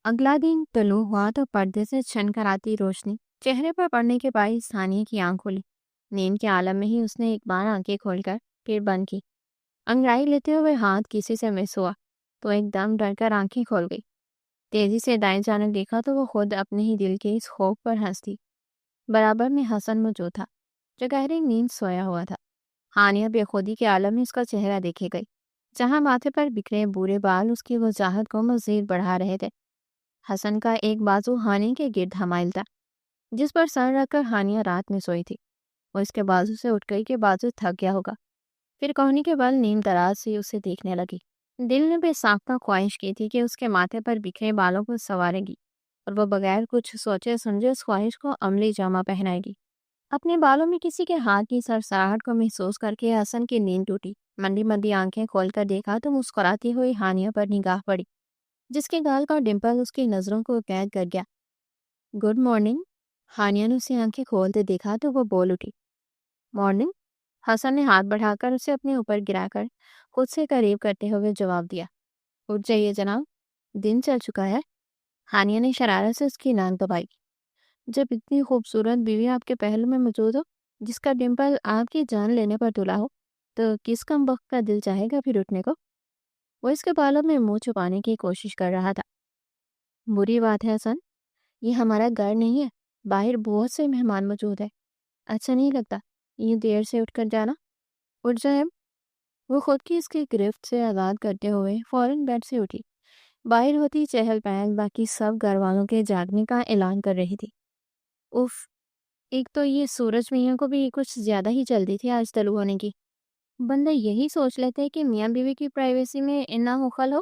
اگلا دن طلوع ہوا تو پردے سے چھن کر آتی روشنی چہرے پر پڑنے کے باعث ثانیہ کی آنکھ کھلی۔ نیند کے عالم میں ہی اس نے ایک بار آنکھیں کھول کر پھر بند کی۔ انگڑائی لیتے ہوئے ہاتھ کسی سے مس ہوا تو ایک دم ڈر کر آنکھیں کھول گئی۔ تیزی سے دائیں جانب دیکھا تو وہ خود اپنے ہی دل کے اس خوف پر ہنس تھی۔ برابر میں حسن موجود تھا جو گہری نیند سویا ہوا تھا۔ ہانیہ بے خودی کے عالم میں اس کا چہرہ دیکھے گئی، جہاں ماتھے پر بکھرے بورے بال اس کی وضاحت کو مزید بڑھا رہے تھے۔ حسن کا ایک بازو ہانیہ کے گرد حمائل تھا، جس پر سر رکھ کر ہانیہ رات میں سوئی تھی۔ وہ اس کے بازو سے اٹھ گئی کہ بازو تھک گیا ہوگا، پھر کوہنی کے بل نیم دراز سے اسے دیکھنے لگی۔ دل نے بے ساختہ خواہش کی تھی کہ اس کے ماتھے پر بکھرے بالوں کو سنوارے گی، اور وہ بغیر کچھ سوچے سمجھے اس خواہش کو عملی جامہ پہنائے گی۔ اپنے بالوں میں کسی کے ہاتھ کی سرسراہٹ کو محسوس کر کے حسن کی نیند ٹوٹی۔ مندی مندی آنکھیں کھول کر دیکھا تو مسکراتی ہوئی ہانیہ پر نگاہ پڑی، جس کے گال کا ڈمپل اس کی نظروں کو قید کر گیا۔ Good morning. ہانیہ نے اسے آنکھیں کھولتے دیکھا تو وہ بول اٹھی، مارننگ۔ حسن نے ہاتھ بڑھا کر اسے اپنے اوپر گرا کر خود سے قریب کرتے ہوئے جواب دیا، اٹھ جائیے جناب، دن چل چکا ہے۔ ہانیہ نے شرارت سے اس کی ناک دبائی۔ جب اتنی خوبصورت بیوی آپ کے پہلو میں موجود ہو، جس کا ڈمپل آپ کی جان لینے پر تلا ہو، تو کس کم وقت کا دل چاہے گا پھر اٹھنے کو؟ وہ اس کے بالوں میں منہ چھپانے کی کوشش کر رہا تھا۔ بری بات ہے حسن، یہ ہمارا گھر نہیں ہے، باہر بہت سے مہمان موجود ہے، اچھا نہیں لگتا یہ دیر سے اٹھ کر جانا۔ اٹھ جائے۔ وہ خود کی اس کی گرفت سے آزاد کرتے ہوئے فوراً بیڈ سے اٹھی۔ باہر ہوتی چہل پہل باقی سب گھر والوں کے جاگنے کا اعلان کر رہی تھی۔ اف، ایک تو یہ سورج میاں کو بھی کچھ زیادہ ہی جلدی تھی آج طلوع ہونے کی۔ بندہ یہی سوچ لیتے کہ میاں بیوی کی پرائیویسی میں نہ خلل ہو۔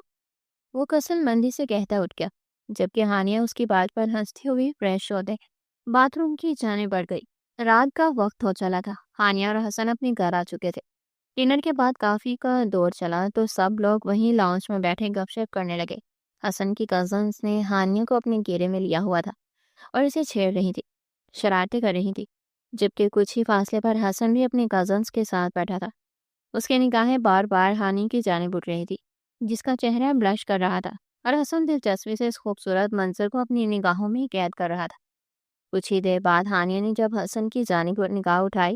وہ کسل مندی سے کہتا اٹھ گیا، جبکہ ہانیہ اس کی بات پر ہنستی ہوئی فریش ہوتے باتھ روم کی جانب بڑھ گئی۔ رات کا وقت ہو چلا تھا۔ ہانیہ اور حسن اپنے گھر آ چکے تھے۔ ڈنر کے بعد کافی کا دور چلا تو سب لوگ وہیں لاؤنج میں بیٹھے گپ شپ کرنے لگے۔ حسن کی کزنس نے ہانیہ کو اپنے گھیرے میں لیا ہوا تھا اور اسے چھیڑ رہی تھی، شرارتیں کر رہی تھی، جبکہ کچھ ہی فاصلے پر حسن بھی اپنے کزنس کے ساتھ بیٹھا تھا۔ اس کی نگاہیں بار بار ہانیہ کی جانب اٹھ رہی تھی، جس کا چہرہ بلش کر رہا تھا، اور حسن دلچسپی سے اس خوبصورت منظر کو اپنی نگاہوں میں قید کر رہا تھا۔ کچھ ہی دیر بعد ہانیہ نے جب حسن کی جانب نگاہ اٹھائی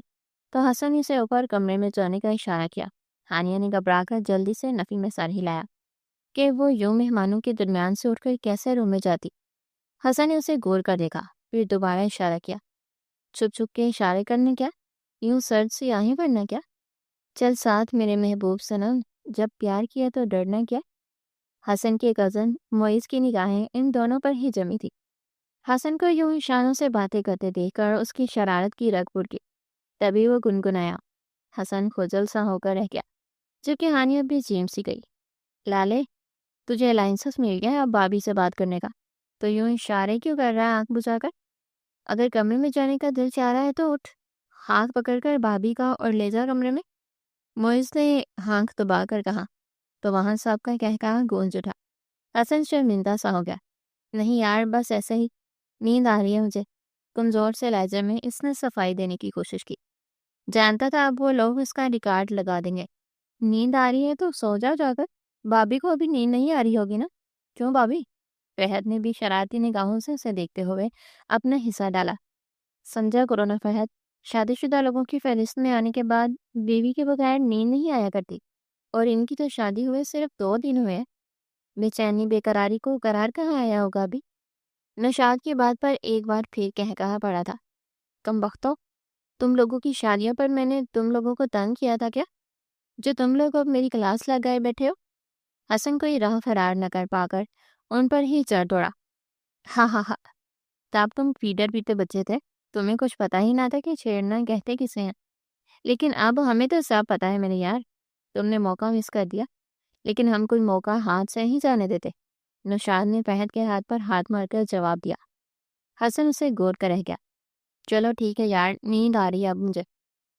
تو حسن اسے اوپر کمرے میں جانے کا اشارہ کیا۔ ہانیہ نے گھبرا کر جلدی سے نفی میں سر ہلایا کہ وہ یوں مہمانوں کے درمیان سے اٹھ کر کیسے روم میں جاتی۔ حسن نے اسے غور کر دیکھا، پھر دوبارہ اشارہ کیا۔ چھپ چھپ کے اشارے کرنے کیا؟ یوں سرد سے آہیں بھرنا کیا؟ چل ساتھ میرے محبوب صنم، جب پیار کیا تو ڈرنا کیا؟ حسن کے کزن معیز کی نگاہیں ان دونوں پر ہی جمی تھی۔ حسن کو یوں اشاروں سے باتیں کرتے دیکھ کر اس کی شرارت کی رگ پڑ گئی۔ تبھی وہ گنگنایا۔ حسن خجل سا ہو کر رہ گیا، جبکہ ہانیہ بھی چیم سی گئی۔ لالے، تجھے لائسنس مل گیا ہے اب بابی سے بات کرنے کا، تو یوں اشارے کیوں کر رہا ہے آنکھ بجھا کر؟ اگر کمرے میں جانے کا دل چاہ رہا ہے تو اٹھ، ہاتھ پکڑ کر بھابھی کا اور لے جا کمرے میں۔ معیز نے ہانک دبا کر کہا تو وہاں سب کا کہکہا گونج اٹھا۔ حسن شرمندہ سا ہو گیا۔ نہیں یار، بس ایسے ہی، نیند آ رہی ہے مجھے، کمزور سے لہجے میں اس نے صفائی دینے کی کوشش کی۔ جانتا تھا اب وہ لوگ اس کا ریکارڈ لگا دیں گے۔ نیند آ رہی ہے تو سو جا جا کر، بھابھی کو ابھی نیند نہیں آ رہی ہوگی نا؟ کیوں بھابھی؟ فہد نے بھی شرارتی نگاہوں سے اسے دیکھتے ہوئے اپنا حصہ ڈالا۔ سمجھا کرو نا فہد، شادی شدہ لوگوں کی فہرست میں آنے کے بعد بیوی کے بغیر نیند نہیں آیا کرتی، اور ان کی تو شادی ہوئے صرف 2 دن ہوئے ہیں۔ بے چینی بے قراری کو قرار کہاں آیا ہوگا ابھی؟ نشاط کی بات پر ایک بار پھر کہا پڑا تھا، کم بختو، تم لوگوں کی شادیوں پر میں نے تم لوگوں کو تنگ کیا تھا کیا، جو تم لوگ اب میری کلاس لگائے بیٹھے ہو؟ حسن کوئی راہ فرار نہ کر پا کر ان پر ہی چڑھ دوڑا۔ ہاں ہاں ہاں، تب تم پیٹر پیٹے بچے تھے، تمہیں کچھ پتا ہی نہ تھا کہ چھیڑنا کہتے کسے ہیں، لیکن اب ہمیں تو سب پتا ہے میرے یار، تم نے موقع مس کر دیا، لیکن ہم کوئی موقع ہاتھ سے نہیں جانے دیتے۔ نشاد نے فہد کے ہاتھ پر ہاتھ مار کر جواب دیا۔ حسن اسے غور کر رہ گیا۔ چلو ٹھیک ہے یار، نیند آ رہی ہے اب مجھے۔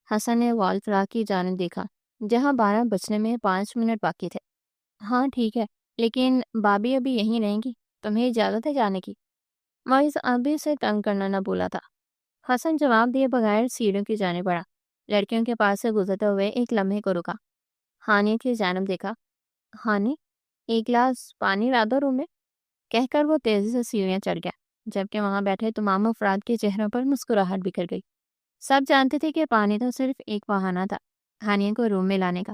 حسن نے وال کلاک کی جانب دیکھا، جہاں 12 بجنے میں 5 منٹ باقی تھے۔ ہاں ٹھیک ہے، لیکن بابی ابھی یہیں رہیں گی، تمہیں اجازت ہے جانے کی؟ معیز ابھی سے تنگ کرنا نہ بولا تھا۔ حسن جواب دیے بغیر سیڑھیوں کی جانب بڑھا، لڑکیوں کے پاس سے گزرتے ہوئے ایک لمحے کو رکا، ہانی کی جانب دیکھا۔ ہانی، ایک گلاس پانی لا دو روم میں۔ کہہ کر وہ تیزی سے سیڑھیاں چڑھ گیا، جبکہ وہاں بیٹھے تمام افراد کے چہروں پر مسکراہٹ بکھر گئی۔ سب جانتے تھے کہ پانی تو صرف ایک بہانہ تھا ہانیہ کو روم میں لانے کا۔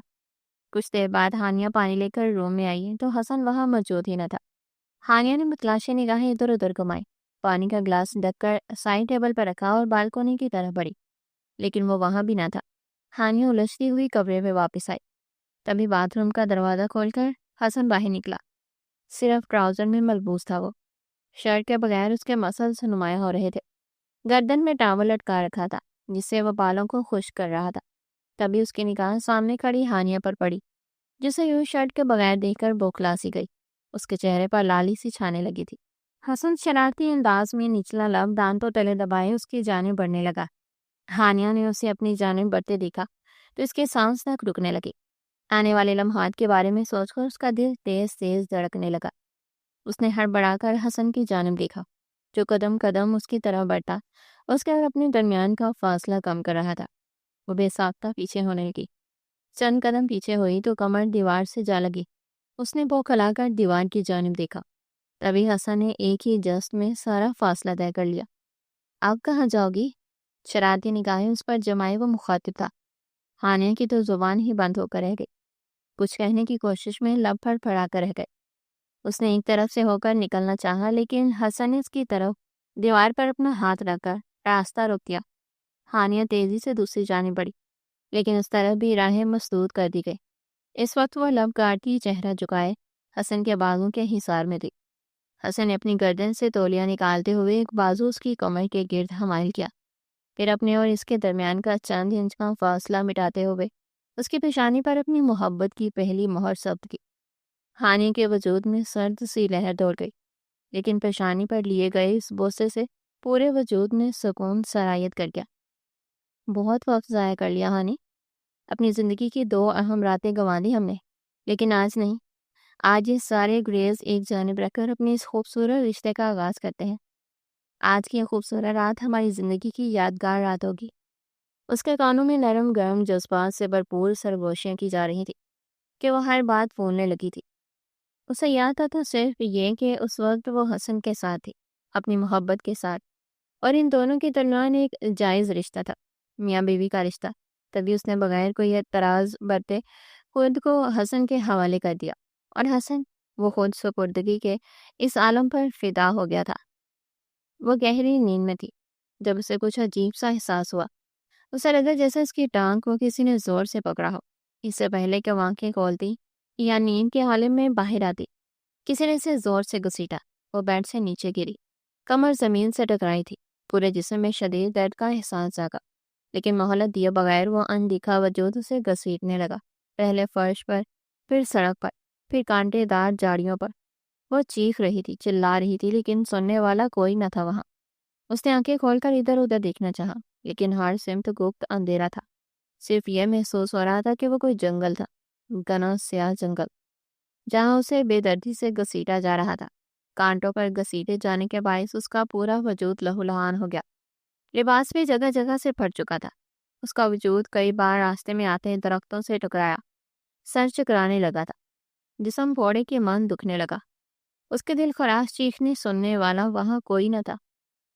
کچھ دیر بعد ہانیہ پانی لے کر روم میں آئی تو حسن وہاں موجود ہی نہ تھا۔ ہانیہ نے متلاشی نگاہیں ادھر ادھر گھمائی، پانی کا گلاس ڈھک کر سائڈ ٹیبل پر رکھا اور بالکونی کی طرف بڑھی، لیکن وہ وہاں بھی نہ تھا۔ ہانیہ الجھتی ہوئی کمرے میں واپس آئی۔ تبھی باتھ روم کا دروازہ کھول کر حسن باہر نکلا۔ صرف ٹراؤزر میں ملبوس تھا وہ۔ شرٹ کے بغیر اس کے مسلز نمایاں ہو رہے تھے۔ گردن میں ٹاول لٹکا رکھا تھا جس سے وہ بالوں کو خشک کر رہا تھا۔ تبھی اس کی نگاہ سامنے کھڑی ہانیہ پر پڑی، جسے یوں شرٹ کے بغیر دیکھ کر بوکھلا سی گئی۔ اس کے چہرے پر لالی سی چھانے لگی تھی۔ حسن شرارتی انداز میں نچلا لب دانتوں تلے دبائے اس کی جانب بڑھنے لگا۔ ہانیہ نے اسے اپنی جانب بڑھتے دیکھا تو اس کے سانس تک رکنے لگی۔ آنے والے لمحات کے بارے میں سوچ کر اس کا دل تیز تیز دھڑکنے لگا۔ اس نے ہڑبڑا کر حسن کی جانب دیکھا جو قدم قدم اس کی طرف بڑھتا، اس کے اور اپنے درمیان کا فاصلہ کم کر رہا تھا۔ وہ بے ساختہ پیچھے ہونے لگی۔ چند قدم پیچھے ہوئی تو کمر دیوار سے جا لگی۔ اس نے بوکھلا کر دیوار کی جانب دیکھا۔ تبھی حسن نے ایک ہی جسٹ میں سارا فاصلہ طے کر لیا۔ اب کہاں جاؤ گی؟ شرارتی نگاہیں اس پر جمائے وہ مخاطب تھا۔ ہانیہ کی تو زبان ہی بند ہو کر رہ گئی۔ کچھ کہنے کی کوشش میں لب پھڑ پھڑا کر رہ گئے۔ اس نے ایک طرف سے ہو کر نکلنا چاہا، لیکن حسن نے اس کی طرف دیوار پر اپنا ہاتھ رکھ کر راستہ روک دیا۔ ہانیہ تیزی سے دوسری جانب بڑھی، لیکن اس طرف بھی راہیں مسدود کر دی گئی۔ اس وقت وہ لب کاٹتی چہرہ جھکائے حسن کے بازو کے حصار میں تھی۔ حسن نے اپنی گردن سے تولیہ نکالتے ہوئے ایک بازو اس کی کمر کے گرد حمائل کیا، پھر اپنے اور اس کے درمیان کا چند انچ کا فاصلہ مٹاتے ہوئے اس کی پیشانی پر اپنی محبت کی پہلی مہر ثبت کی۔ ہانیہ کے وجود میں سرد سی لہر دوڑ گئی، لیکن پیشانی پر لیے گئے اس بوسے سے پورے وجود میں سکون سرایت کر گیا۔ بہت وقت ضائع کر لیا ہانی، اپنی زندگی کی 2 اہم راتیں گنوا دی ہم نے، لیکن آج نہیں۔ آج یہ سارے گریز ایک جانب رکھ کر اپنے اس خوبصورت رشتے کا آغاز کرتے ہیں۔ آج کی یہ خوبصورت رات ہماری زندگی کی یادگار رات ہوگی۔ اس کے کانوں میں نرم گرم جذبات سے بھرپور سرگوشیاں کی جا رہی تھی کہ وہ ہر بات بولنے لگی تھی۔ اسے یاد تھا صرف یہ کہ اس وقت وہ حسن کے ساتھ تھی، اپنی محبت کے ساتھ، اور ان دونوں کے درمیان ایک جائز رشتہ تھا، میاں بیوی کا رشتہ۔ تبھی اس نے بغیر کوئی اعتراض برتے خود کو حسن کے حوالے کر دیا، اور حسن وہ خود سپردگی کے اس عالم پر فدا ہو گیا تھا۔ وہ گہری نیند میں تھی جب اسے کچھ عجیب سا احساس ہوا۔ اسے لگا جیسے اس کی ٹانگ کو کسی نے زور سے پکڑا ہو۔ اس سے پہلے کہ وہ آنکھیں کھولتی یا نیند کے عالم میں باہر آتی، کسی نے اسے زور سے گھسیٹا۔ وہ بیڈ سے نیچے گری، کمر زمین سے ٹکرائی تھی، پورے جسم میں شدید درد کا احساس جاگا، لیکن مہلت دیے بغیر وہ اندیکھا وجود اسے گھسیٹنے لگا، پہلے فرش پر، پھر سڑک پر، پھر کانٹے دار جاڑیوں پر۔ وہ چیخ رہی تھی، چلا رہی تھی، لیکن سننے والا کوئی نہ تھا وہاں۔ اس نے آنکھیں کھول کر ادھر ادھر دیکھنا چاہا، لیکن ہر سمت گپت اندھیرا تھا۔ صرف یہ محسوس ہو رہا تھا کہ وہ کوئی جنگل تھا، گھنا سیاہ جنگل، جہاں اسے بے دردی سے گھسیٹا جا رہا تھا۔ کانٹوں پر گھسیٹے جانے کے باعث اس کا پورا وجود لہولہان ہو گیا۔ لباس بھی جگہ جگہ سے پھٹ چکا تھا۔ اس کا وجود کئی بار راستے میں آتے درختوں سے ٹکرایا، سر چکرانے لگا تھا، جسم پھوڑے کے من دکھنے لگا۔ اس کے دل خراش چیخنے سننے والا وہاں کوئی نہ تھا۔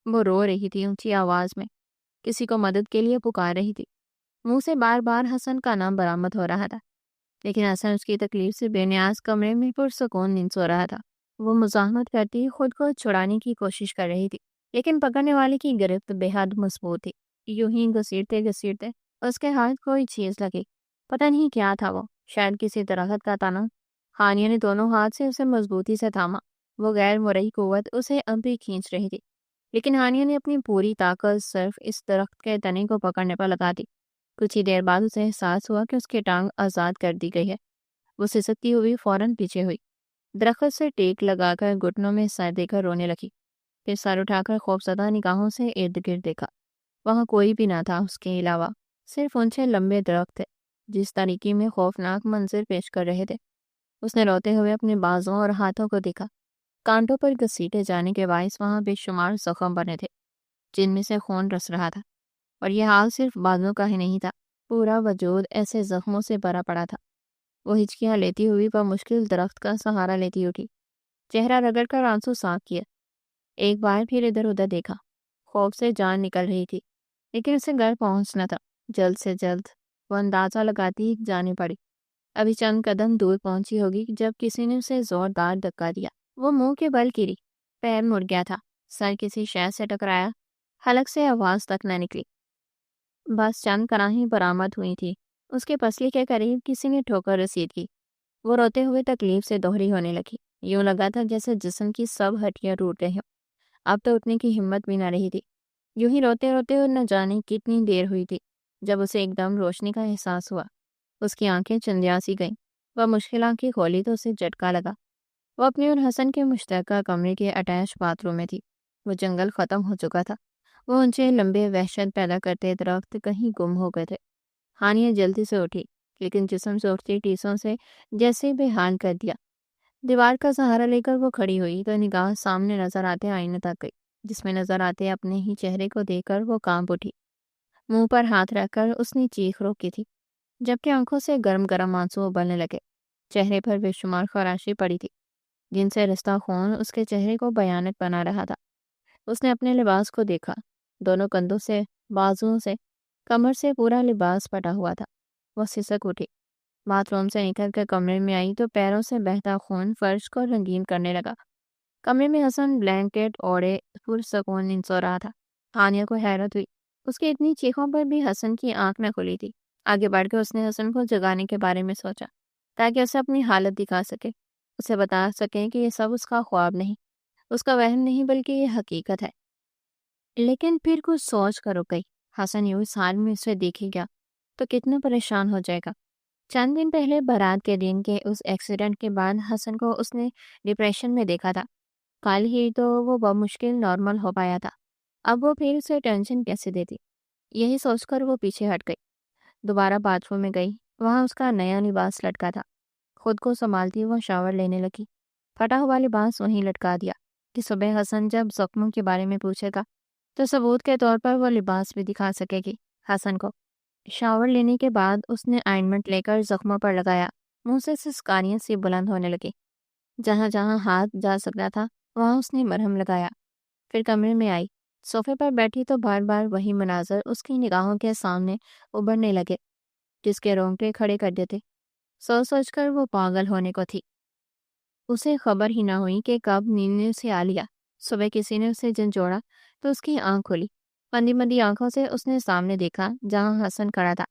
وہ رو رہی تھی اونچی آواز میں، کسی کو مدد کے لیے پکار رہی تھی۔ منہ سے بار بار حسن کا نام برآمد ہو رہا تھا، لیکن حسن اس کی تکلیف سے بے نیاز کمرے میں پرسکون نیند سو رہا تھا۔ وہ مزاحمت کرتی خود کو چھڑانے کی کوشش کر رہی تھی، لیکن پکڑنے والے کی گرفت بے حد مضبوط تھی۔ یوں ہی گھسیٹتے گھسیٹتے اس کے ہاتھ کوئی چیز لگی، پتہ نہیں کیا تھا وہ، شاید کسی درخت کا تنا۔ ہانیہ نے دونوں ہاتھ سے اسے مضبوطی سے تھاما۔ وہ غیر مرئی قوت اسے اب بھی کھینچ رہی تھی، لیکن ہانیہ نے اپنی پوری طاقت صرف اس درخت کے تنے کو پکڑنے پر لگا دی۔ کچھ ہی دیر بعد اسے احساس ہوا کہ اس کی ٹانگ آزاد کر دی گئی ہے۔ وہ سسکتی ہوئی فوراً پیچھے ہوئی، درخت سے ٹیک لگا کر گھٹنوں میں سر دے کر رونے لگی، پھر سر اٹھا کر خوفزدہ نگاہوں سے ارد گرد دیکھا۔ وہاں کوئی بھی نہ تھا اس کے علاوہ، صرف اونچے لمبے درخت تھے جس طریقے میں خوفناک منظر پیش کر رہے تھے۔ اس نے روتے ہوئے اپنے بازوں اور ہاتھوں کو دیکھا۔ کانٹوں پر گھسیٹے جانے کے باعث وہاں بے شمار زخم بنے تھے جن میں سے خون رس رہا تھا، اور یہ حال صرف بازوں کا ہی نہیں تھا، پورا وجود ایسے زخموں سے بھرا پڑا تھا۔ وہ ہچکیاں لیتی ہوئی بمشکل درخت کا سہارا لیتی اٹھی، چہرہ رگڑ کر آنسو صاف کیا، ایک بار پھر ادھر ادھر دیکھا۔ خوف سے جان نکل رہی تھی، لیکن اسے گھر پہنچنا تھا، جلد سے جلد۔ وہ اندازہ لگاتی ہی جانے پڑی۔ ابھی چند قدم دور پہنچی ہوگی جب کسی نے اسے زوردار دھکا دیا۔ وہ منہ کے بل گری، پیر مڑ گیا تھا، سر کسی شے سے ٹکرایا، حلق سے آواز تک نہ نکلی۔ بس چند کراہیں برآمد ہوئی تھی، اس کے پسلی کے قریب کسی نے ٹھوکر رسید کی۔ وہ روتے ہوئے تکلیف سے دوہری ہونے لگی، یوں لگا تھا جیسے جسم کی سب ہڈیاں ٹوٹ گئی ہوں۔ اب تو اٹھنے کی ہمت بھی نہ رہی تھی۔ یوں ہی روتے روتے اور نہ جانے کتنی دیر ہوئی تھی جب اسے ایک دم روشنی کا احساس ہوا۔ اس کی آنکھیں چندیا سی گئیں۔ وہ مشکل آنکھیں کھولی تو اسے جھٹکا لگا۔ وہ اپنی اور حسن کے مشترکہ کمرے کے اٹیچ باتھ روم میں تھی۔ وہ جنگل ختم ہو چکا تھا۔ وہ اونچے لمبے وحشت پیدا کرتے درخت کہیں گم ہو گئے تھے۔ ہانیہ جلدی سے اٹھی، لیکن جسم سے اٹھتی ٹیسوں سے جیسے بے حال کر دیا۔ دیوار کا سہارا لے کر وہ کھڑی ہوئی تو نگاہ سامنے نظر آتے آئینے تک گئی، جس میں نظر آتے اپنے ہی چہرے کو دیکھ کر وہ کانپ اٹھی۔ منہ پر ہاتھ رکھ کر اس نے چیخ روکی تھی، جبکہ آنکھوں سے گرم گرم آنسو ابلنے لگے۔ چہرے پر بے شمار خراشی پڑی تھی، جن سے رشتہ خون اس کے چہرے کو بھیانک بنا رہا تھا۔ اس نے اپنے لباس کو دیکھا، دونوں کندھوں سے، بازوؤں سے، کمر سے پورا لباس پٹا ہوا تھا۔ وہ سسک اٹھی، باتھ روم سے نکل کر کمرے میں آئی تو پیروں سے بہتا خون فرش کو رنگین کرنے لگا۔ کمرے میں حسن بلینکٹ اوڑھے پرسکون نیند سو رہا تھا۔ ہانیہ کو حیرت ہوئی، اس کی اتنی چیخوں پر بھی حسن کی آنکھ نہ کھلی تھی۔ آگے بڑھ کے اس نے حسن کو جگانے کے بارے میں سوچا، تاکہ اسے اپنی حالت دکھا سکے، اسے بتا سکے کہ یہ سب اس کا خواب نہیں، اس کا وہم نہیں، بلکہ یہ حقیقت ہے۔ لیکن پھر کچھ سوچ کر رک گئی۔ حسن یوں اس حال میں اسے دیکھے گا تو کتنا پریشان ہو جائے گا۔ چند دن پہلے بارات کے دن کے اس ایکسیڈنٹ کے بعد حسن کو اس نے ڈپریشن میں دیکھا تھا۔ کل ہی تو وہ بمشکل نارمل ہو پایا تھا، اب وہ پھر اسے ٹینشن کیسے دیتی؟ یہی سوچ کر وہ پیچھے ہٹ گئی، دوبارہ باتھ روم میں گئی۔ وہاں اس کا نیا لباس لٹکا تھا۔ خود کو سنبھالتی وہ شاور لینے لگی، پھٹا ہوا لباس وہیں لٹکا دیا کہ صبح حسن جب زخموں کے بارے میں پوچھے گا تو ثبوت کے طور پر وہ لباس بھی دکھا سکے گی حسن کو۔ شاور لینے کے بعد اس نے آئنمنٹ لے کر زخموں پر لگایا، منہ سے سسکاریاں سی بلند ہونے لگی۔ جہاں جہاں ہاتھ جا سکتا تھا وہاں اس نے مرہم لگایا۔ پھر کمرے میں آئی، صوفے پر بیٹھی تو بار بار وہی مناظر اس کی نگاہوں کے سامنے ابھرنے لگے، جس کے رونگٹے کھڑے کر دیتے۔ سوچ سوچ کر وہ پاگل ہونے کو تھی۔ اسے خبر ہی نہ ہوئی کہ کب نیند نے اسے آ لیا۔ صبح کسی نے اسے جھنجھوڑا تو اس کی آنکھ کھلی۔ بندی بندی آنکھوں سے اس نے سامنے دیکھا جہاں حسن کھڑا تھا۔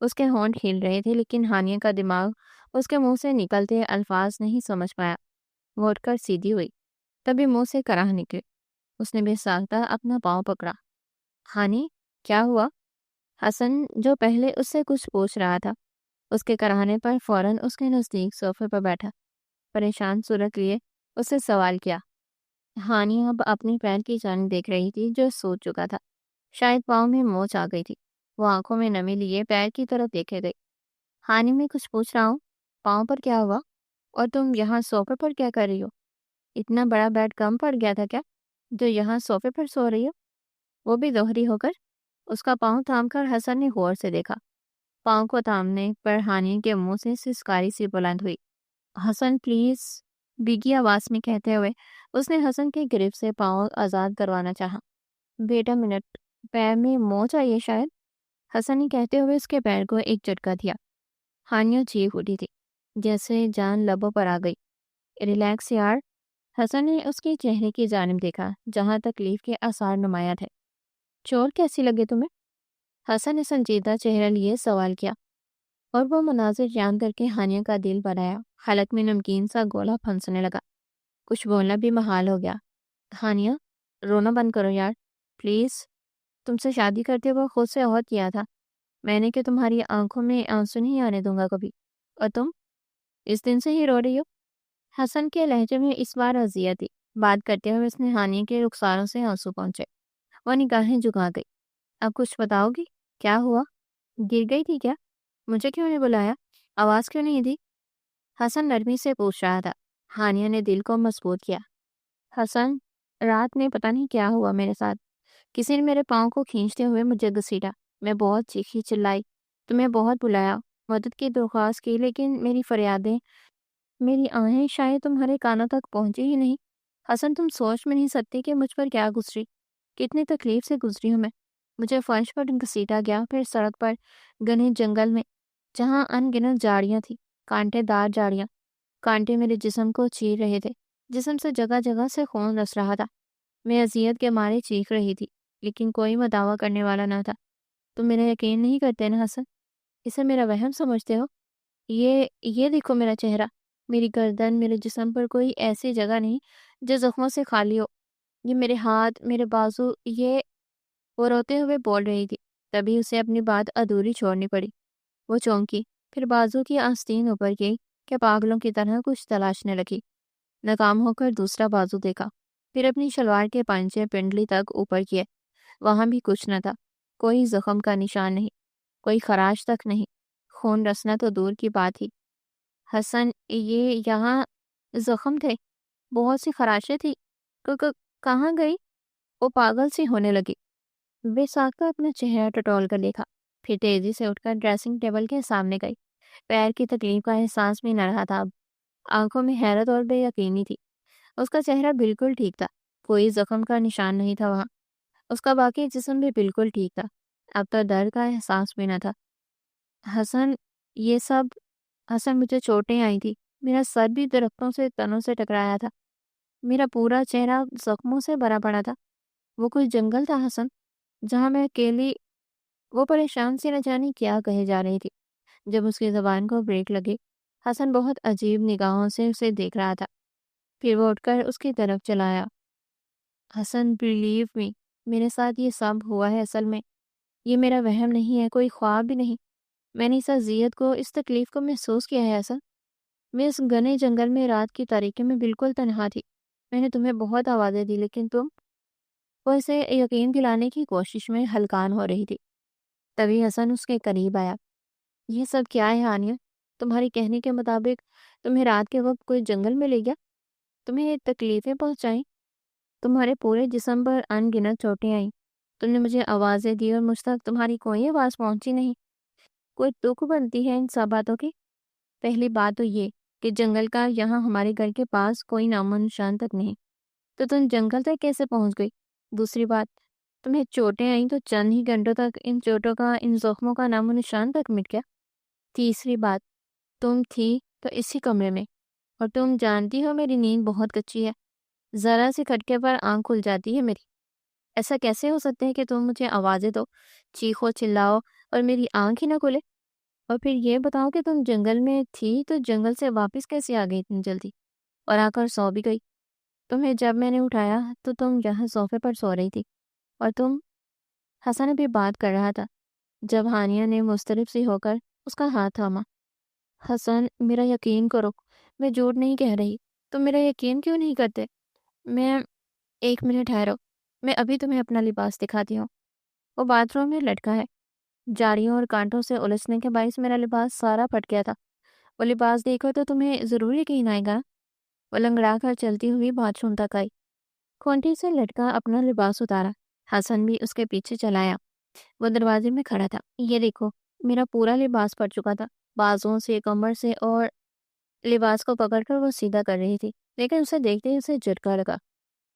اس کے ہونٹ ہل رہے تھے، لیکن ہانیہ کا دماغ اس کے منہ سے نکلتے الفاظ نہیں سمجھ پایا۔ وہ اٹھ کر سیدھی ہوئی، تبھی منہ سے کراہ نکلی۔ اس نے بے ساختہ اپنا پاؤں پکڑا۔ ہانی، کیا ہوا؟ حسن، جو پہلے اس سے کچھ پوچھ رہا تھا، اس کے کراہنے پر فوراً اس کے نزدیک صوفے پر بیٹھا، پریشان صورت لیے اس سے سوال کیا۔ ہانی اب اپنے پیر کی جانب دیکھ رہی تھی جو سوج چکا تھا، شاید پاؤں میں موچ آ گئی تھی۔ وہ آنکھوں میں نمی لیے پیر کی طرف دیکھے گئی۔ ہانی، میں کچھ پوچھ رہا ہوں، پاؤں پر کیا ہوا؟ اور تم یہاں صوفے پر کیا کر رہی ہو؟ اتنا بڑا بیڈ کم پڑ گیا تھا کیا جو یہاں صوفے پر سو رہی ہو؟ وہ بھی دوہری ہو کر۔ اس کا پاؤں تھام کر حسن نے غور سے دیکھا۔ پاؤں کو تھامنے پر ہانی کے منہ سے سسکاری سی بلند ہوئی۔ حسن پلیز، بھیگی آواز میں کہتے ہوئے اس نے حسن کے گرفت سے پاؤں آزاد کروانا چاہا۔ بیٹا منٹ، پیر میں موچ آئی ہے شاید، حسن نے کہتے ہوئے اس کے پیر کو ایک جھٹکا دیا۔ ہانیہ چیخ اٹھی تھی، جیسے جان لبوں پر آ گئی۔ ریلیکس یار۔ حسن نے اس کے چہرے کی جانب دیکھا جہاں تکلیف کے آثار نمایاں تھے۔ چوٹ کیسی لگے تمہیں؟ حسن نے سنجیدہ چہرہ لیے سوال کیا، اور وہ مناظر یاد کر کے ہانیہ کا دل بھرایا۔ حلق میں نمکین سا گولا پھنسنے لگا، کچھ بولنا بھی محال ہو گیا۔ ہانیہ، رونا بند کرو یار پلیز، تم سے شادی کرتے ہوئے خود سے عہد کیا تھا میں نے کہ تمہاری آنکھوں میں آنسو نہیں آنے دوں گا کبھی، اور تم اس دن سے ہی رو رہی ہو۔ حسن کے لہجے میں اس بار اذیت تھی۔ بات کرتے ہوئے اس نے ہانیہ کے رخساروں سے آنسو پہنچے۔ وہ نگاہیں جھکا گئی۔ اب کچھ بتاؤ گی؟ کیا ہوا؟ گر گئی تھی کیا؟ مجھے کیوں نہیں بلایا؟ آواز کیوں نہیں دی؟ حسن نرمی سے پوچھ رہا تھا۔ ہانیہ نے دل کو مضبوط کیا۔ حسن، رات میں پتہ نہیں کیا ہوا میرے ساتھ، کسی نے میرے پاؤں کو کھینچتے ہوئے مجھے گھسیٹا، میں بہت چیخی چلائی، تمہیں بہت بلایا، مدد کی درخواست کی، لیکن میری فریادیں میری آہیں شاید تمہارے کانوں تک پہنچی ہی نہیں۔ حسن، تم سوچ میں نہیں سکتی کہ مجھ پر کیا گزری، کتنی تکلیف سے گزری ہوں میں۔ مجھے فرش پر گھسیٹا گیا، پھر سڑک پر، گھنے جنگل میں، جہاں ان گنت جھاڑیاں تھیں، کانٹے دار جھاڑیاں۔ کانٹے میرے جسم کو چیر رہے تھے، جسم سے جگہ جگہ سے خون رس رہا تھا۔ میں اذیت کے مارے چیخ رہی تھی، لیکن کوئی مداوع کرنے والا نہ تھا۔ تم میرا یقین نہیں کرتے نا حسن؟ اسے میرا وہم سمجھتے ہو؟ یہ دیکھو میرا چہرہ، میری گردن، میرے جسم پر کوئی ایسی جگہ نہیں جو زخموں سے خالی ہو۔ یہ میرے ہاتھ، میرے بازو، یہ… وہ روتے ہوئے بول رہی تھی، تبھی اسے اپنی بات ادھوری چھوڑنی پڑی۔ وہ چونکی، پھر بازو کی آستین اوپر کی کہ پاگلوں کی طرح کچھ تلاشنے لگی۔ ناکام ہو کر دوسرا بازو دیکھا، پھر اپنی شلوار کے پنجے پنڈلی تک اوپر کیے۔ وہاں بھی کچھ نہ تھا، کوئی زخم کا نشان نہیں، کوئی خراش تک نہیں۔ خون رسنا تو دور کی بات ہی۔ حسن، یہ یہاں زخم تھے، بہت سی خراشیں تھی، کہاں گئی؟ وہ پاگل سی ہونے لگی۔ بے ساختہ اپنا چہرہ ٹٹول کر دیکھا، پھر تیزی سے اٹھ کر ڈریسنگ ٹیبل کے سامنے گئی۔ پیر کی تکلیف کا احساس بھی نہ رہا تھا اب، آنکھوں میں حیرت اور بے یقینی تھی۔ اس کا چہرہ بالکل ٹھیک تھا، کوئی زخم کا نشان نہیں تھا وہاں۔ اس کا باقی جسم بھی بالکل ٹھیک تھا، اب تو درد کا احساس بھی نہ تھا۔ حسن، یہ سب… حسن، مجھے چوٹیں آئی تھی، میرا سر بھی درختوں سے تنوں سے ٹکرایا تھا، میرا پورا چہرہ زخموں سے بھرا پڑا تھا۔ وہ کوئی جنگل تھا حسن، جہاں میں اکیلی… وہ پریشان سی نہ جانی کیا کہے جا رہی تھی۔ جب اس کی زبان کو بریک لگی، حسن بہت عجیب نگاہوں سے اسے دیکھ رہا تھا، پھر وہ اٹھ کر اس کی طرف چلا آیا۔ حسن، بلیو می، میرے ساتھ یہ سب ہوا ہے اصل میں، یہ میرا وہم نہیں ہے، کوئی خواب بھی نہیں۔ میں نے اس اذیت کو، اس تکلیف کو محسوس کیا ہے حسن۔ میں اس گھنے جنگل میں رات کی تاریکی میں بالکل تنہا تھی۔ میں نے تمہیں بہت آوازیں دی، لیکن تم… وہ اسے یقین دلانے کی کوشش میں ہلکان ہو رہی تھی۔ تبھی حسن اس کے قریب آیا۔ یہ سب کیا ہے ہانیہ؟ تمہاری کہنے کے مطابق تمہیں رات کے وقت کوئی جنگل میں لے گیا، تمہیں تکلیفیں پہنچائیں، تمہارے پورے جسم پر ان گنت چوٹیں آئیں، تم نے مجھے آوازیں دی اور مجھ تک تمہاری کوئی آواز پہنچی نہیں۔ کوئی تک بنتی ہے ان سب باتوں کی؟ پہلی بات تو یہ کہ جنگل کا یہاں ہمارے گھر کے پاس کوئی نام و نشان تک نہیں، تو تم جنگل تک کیسے پہنچ گئی؟ دوسری بات، تمہیں چوٹیں آئیں تو چند ہی گھنٹوں تک ان چوٹوں کا، ان زخموں کا نام و نشان تک مٹ گیا۔ تیسری بات، تم تھی تو اسی کمرے میں، اور تم جانتی ہو میری نیند بہت کچی ہے، ذرا سی کھٹکے پر آنکھ کھل جاتی ہے میری۔ ایسا کیسے ہو سکتا ہے کہ تم مجھے آوازیں دو، چیخو چلاؤ، اور میری آنکھ ہی نہ کھلے؟ اور پھر یہ بتاؤ کہ تم جنگل میں تھی تو جنگل سے واپس کیسے آ گئی اتنی جلدی، اور آ کر سو بھی گئی؟ تمہیں جب میں نے اٹھایا تو تم یہاں صوفے پر سو رہی تھی، اور تم… حسن ابھی بات کر رہا تھا جب ہانیہ نے مضطرب سی ہو کر اس کا ہاتھ تھاما۔ حسن، میرا یقین کرو، میں جھوٹ نہیں کہہ رہی، تم میرا یقین کیوں نہیں کرتے؟ میں… ایک منٹ ٹھہرو، میں ابھی تمہیں اپنا لباس دکھاتی ہوں۔ وہ باتھ روم میں لٹکا ہے، جاڑیوں اور کانٹوں سے الجھنے کے باعث میرا لباس سارا پھٹ گیا تھا۔ وہ لباس دیکھو تو تمہیں ضرور یقین آئے گا۔ وہ لنگڑا کر چلتی ہوئی باتھ روم تک آئی، کھونٹی سے لٹکا اپنا لباس اتارا۔ حسن بھی اس کے پیچھے چلایا۔ وہ دروازے میں کھڑا تھا۔ یہ دیکھو، میرا پورا لباس پھٹ چکا تھا، بازوؤں سے، کمر سے، اور لباس کو پکڑ کر وہ سیدھا کر رہی تھی، لیکن اسے دیکھتے ہی اسے جھٹکا لگا۔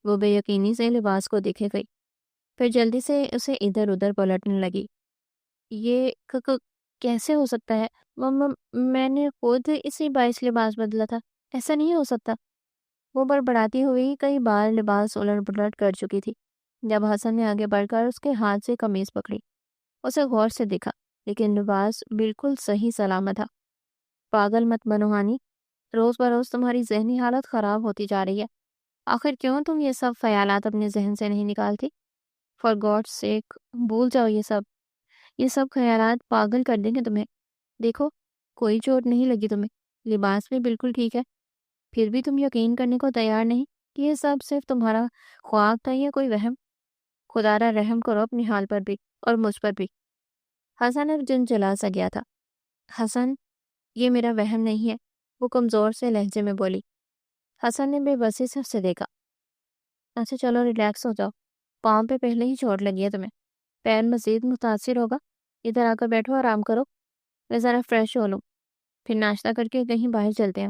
وہ بے یقینی سے لباس کو دیکھے گئی، پھر جلدی سے اسے ادھر ادھر پلٹنے لگی۔ یہ کیسے ہو سکتا ہے؟ میں نے خود اسی باعث لباس بدلا تھا، ایسا نہیں ہو سکتا۔ وہ بڑبڑاتی ہوئی کئی بار لباس الٹ پلٹ کر چکی تھی۔ جب حسن نے آگے بڑھ کر اس کے ہاتھ سے قمیض پکڑی، اسے غور سے دیکھا، لیکن لباس بالکل صحیح سلامت تھا۔ پاگل مت بنو ہانی، روز بروز تمہاری ذہنی حالت خراب ہوتی جا رہی ہے۔ آخر کیوں تم یہ سب خیالات اپنے ذہن سے نہیں نکالتی؟ فار گاڈ سیک، بھول جاؤ یہ سب خیالات پاگل کر دیں گے تمہیں۔ دیکھو، کوئی چوٹ نہیں لگی تمہیں، لباس بھی بالکل ٹھیک ہے، پھر بھی تم یقین کرنے کو تیار نہیں کہ یہ سب صرف تمہارا خواب تھا یا کوئی وہم۔ خدا را رحم کرو اپنی حال پر بھی اور مجھ پر بھی۔ حسن اب جن چلا سا گیا تھا۔ حسن، یہ میرا وہم نہیں ہے، وہ کمزور سے لہجے میں بولی۔ حسن نے بے بسی سے اسے دیکھا۔ اچھا چلو، ریلیکس ہو جاؤ، پاؤں پہ پہلے ہی چوٹ لگی ہے تمہیں، پیر مزید متاثر ہوگا، ادھر آ کر بیٹھو، آرام کرو، میں ذرا فریش ہو لوں، پھر ناشتہ کر کے کہیں باہر چلتے ہیں۔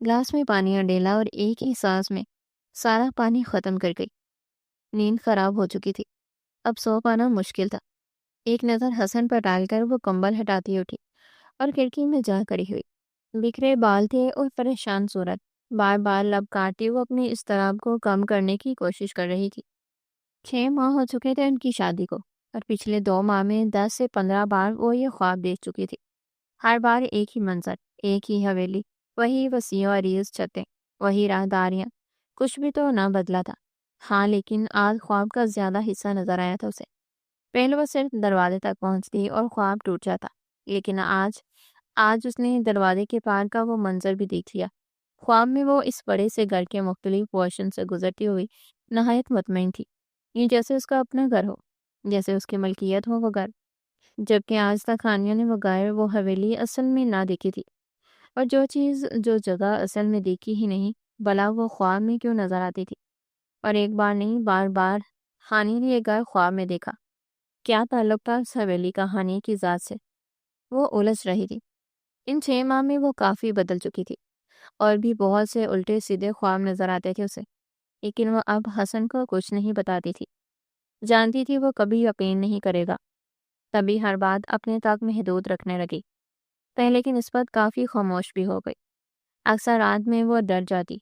گلاس میں پانی ڈیلا اور ایک ہی سانس میں سارا پانی ختم کر گئی۔ نیند خراب ہو چکی تھی، اب سو پانا مشکل تھا۔ ایک نظر حسن پر ڈال کر وہ کمبل ہٹاتی اٹھی اور کھڑکی میں جا کھڑی ہوئی۔ بکھرے بال تھے اور پریشان صورت، بار بار لب کاٹتی وہ اپنی اضطراب کو کم کرنے کی کوشش کر رہی تھی۔ 6 ماہ ہو چکے تھے ان کی شادی کو، اور پچھلے 2 ماہ میں 10 سے 15 بار وہ یہ خواب دیکھ چکی تھی۔ ہر بار ایک ہی منظر، ایک ہی حویلی، وہی وسیع و عریض چھتیں، وہی راہداریاں، کچھ بھی تو نہ بدلا تھا۔ ہاں لیکن آج خواب کا زیادہ حصہ نظر آیا تھا اسے۔ پہلے وہ صرف دروازے تک پہنچتی اور خواب ٹوٹ جاتا، لیکن آج اس نے دروازے کے پار کا وہ منظر بھی دیکھ لیا۔ خواب میں وہ اس بڑے سے گھر کے مختلف پورشن سے گزرتی ہوئی نہایت مطمئن تھی، یہ جیسے اس کا اپنا گھر ہو، جیسے اس کی ملکیت ہو وہ گھر، جبکہ آج تک ہانیہ نے وہ گھر، وہ حویلی اصل میں نہ دیکھی تھی، اور جو جگہ اصل میں دیکھی ہی نہیں، بلا وہ خواب میں کیوں نظر آتی تھی۔ اور ایک بار نہیں، بار بار ہانیہ نے یہ گھر خواب میں دیکھا۔ کیا تعلق تھا اس حویلی کا ہانیہ کی ذات سے؟ وہ الجھ رہی تھی۔ ان 6 ماہ میں وہ کافی بدل چکی تھی، اور بھی بہت سے الٹے سیدھے خواب نظر آتے تھے اسے، لیکن وہ اب حسن کو کچھ نہیں بتاتی تھی۔ جانتی تھی وہ کبھی یقین نہیں کرے گا، تبھی ہر بات اپنے تک محدود رکھنے لگی۔ پہلے کی نسبت کافی خاموش بھی ہو گئی۔ اکثر رات میں وہ ڈر جاتی،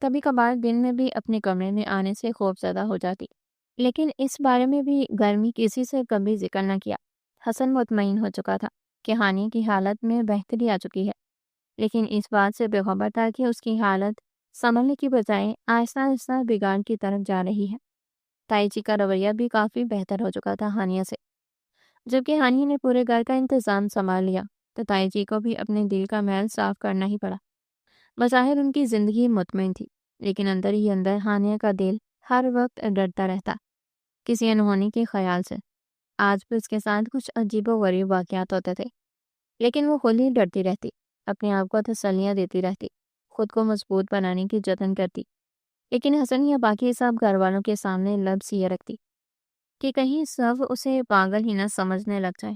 کبھی کبھار دن میں بھی اپنے کمرے میں آنے سے خوف زدہ ہو جاتی، لیکن اس بارے میں بھی گرمی کسی سے کبھی ذکر نہ کیا۔ حسن مطمئن ہو چکا تھا کہ ہانیہ کی حالت میں بہتری آ چکی ہے، لیکن اس بات سے بےخبر تھا کہ اس کی حالت سنبھلنے کی بجائے آہستہ آہستہ بگاڑ کی طرف جا رہی ہے۔ تائی جی کا رویہ بھی کافی بہتر ہو چکا تھا ہانیہ سے۔ جبکہ ہانیہ نے پورے گھر کا انتظام سنبھال لیا، تو تائی جی کو بھی اپنے دل کا میل صاف کرنا ہی پڑا۔ بظاہر ان کی زندگی مطمئن تھی، لیکن اندر ہی اندر ہانیہ کا دل ہر وقت ڈرتا رہتا، کسی انہونی کے خیال سے۔ آج بھی اس کے ساتھ کچھ عجیب و غریب واقعات ہوتے تھے، لیکن وہ خود ہی ڈرتی رہتی، اپنے آپ کو تسلیاں دیتی رہتی، خود کو مضبوط بنانے کی جتن کرتی، لیکن حسن یا باقی سب گھر والوں کے سامنے لب سیے رکھتی کہ کہیں سب اسے پاگل ہی نہ سمجھنے لگ جائے۔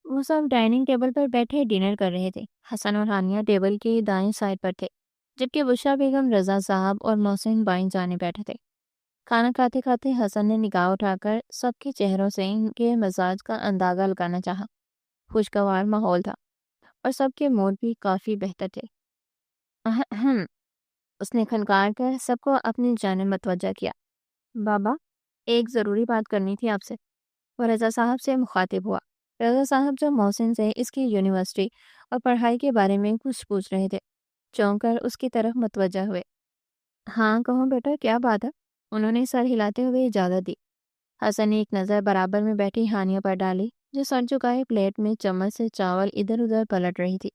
وہ سب ڈائننگ ٹیبل پر بیٹھے ڈنر کر رہے تھے۔ حسن اور ہانیہ ٹیبل کے دائیں سائڈ پر تھے، جبکہ بشریٰ بیگم، رضا صاحب اور محسن بائیں جانے بیٹھے تھے۔ کھانا کھاتے کھاتے حسن نے نگاہ اٹھا کر سب کے چہروں سے ان کے مزاج کا اندازہ لگانا چاہا۔ خوشگوار ماحول تھا اور سب کے موڈ بھی کافی بہتر تھے۔ اہم، اس نے کھنکار کر سب کو اپنی جانب متوجہ کیا۔ بابا، ایک ضروری بات کرنی تھی آپ سے۔ وہ رضا صاحب سے مخاطب ہوا۔ رضا صاحب جو محسن سے اس کی یونیورسٹی اور پڑھائی کے بارے میں کچھ پوچھ رہے تھے، چونک کر اس کی طرف متوجہ ہوئے۔ ہاں کہو بیٹا، کیا بات ہے؟ انہوں نے سر ہلاتے ہوئے اجازت دی۔ حسن نے ایک نظر برابر میں بیٹھی ہانیہ پر ڈالی، جو سر جھکائے پلیٹ میں چمچ سے چاول ادھر ادھر پلٹ رہی تھی۔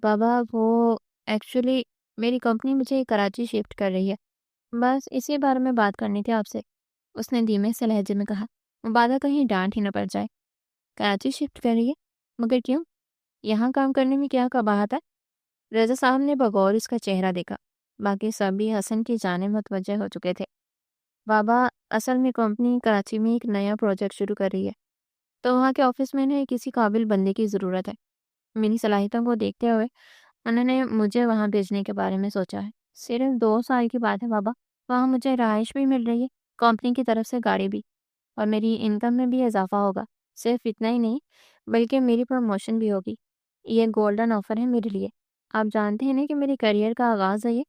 بابا، وہ ایکچولی میری کمپنی مجھے کراچی شفٹ کر رہی ہے، بس اسی بارے میں بات کرنی تھی آپ سے، اس نے دھیمے سے لہجے میں کہا۔ مبادہ کہیں ڈانٹ ہی نہ پڑ جائے۔ کراچی شفٹ کر رہی ہے؟ مگر کیوں؟ یہاں کام کرنے میں کیا قباحت ہے؟ رضا صاحب نے بغور اس کا چہرہ دیکھا۔ باقی سب بھی حسن کی جانب متوجہ ہو چکے تھے۔ بابا، اصل میں کمپنی کراچی میں ایک نیا پروجیکٹ شروع کر رہی ہے، تو وہاں کے آفس میں نے کسی قابل بندے کی ضرورت ہے۔ میری صلاحیتوں کو دیکھتے ہوئے انہوں نے مجھے وہاں بھیجنے کے بارے میں سوچا ہے۔ صرف 2 سال کی بات ہے بابا، وہاں مجھے رہائش بھی مل رہی ہے، کمپنی کی طرف سے گاڑی بھی، اور میری انکم میں بھی اضافہ ہوگا۔ صرف اتنا ہی نہیں، بلکہ میری پروموشن بھی ہوگی۔ یہ گولڈن آفر ہے میرے لیے۔ آپ جانتے ہیں نا کہ میری کریئر کا آغاز ہے یہ،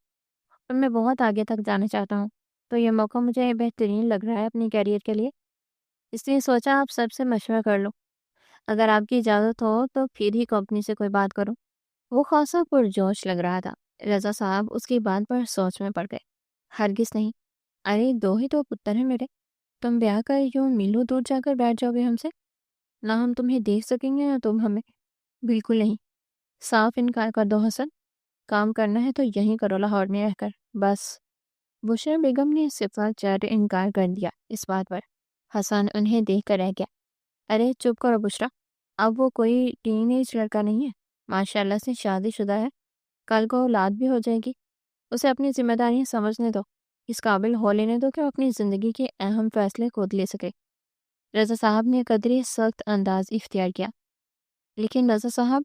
اور میں بہت آگے تک جانا چاہتا ہوں، تو یہ موقع مجھے بہترین لگ رہا ہے اپنی کیریئر کے لیے، اس لیے سوچا آپ سب سے مشورہ کر لوں۔ اگر آپ کی اجازت ہو تو پھر ہی کمپنی سے کوئی بات کروں۔ وہ خاصا پرجوش لگ رہا تھا۔ رضا صاحب اس کی بات پر سوچ میں پڑ گئے۔ ہرگز نہیں، ارے 2 ہی تو پتر ہیں میرے، تم بیاہ کر یوں میلوں دور جا کر بیٹھ جاؤ گے ہم سے؟ نہ ہم تمہیں دیکھ سکیں گے نہ تم ہمیں۔ بالکل نہیں، صاف انکار کر دو حسن، کام کرنا ہے تو یہیں کرو، لاہور میں رہ کر، بس۔ بشریٰ بیگم نے صفا چٹ انکار کر دیا اس بات پر۔ حسن انہیں دیکھ کر رہ گیا۔ ارے چپ کرو بشریٰ، اب وہ کوئی ٹین ایج لڑکا نہیں ہے، ماشاء اللہ سے شادی شدہ ہے، کل کو اولاد بھی ہو جائے گی، اسے اپنی ذمہ داریاں سمجھنے دو، اس قابل ہو لینے دو کہ وہ اپنی زندگی کے اہم فیصلے خود لے سکے۔ رضا صاحب نے قدرے سخت انداز اختیار کیا۔ لیکن رضا صاحب،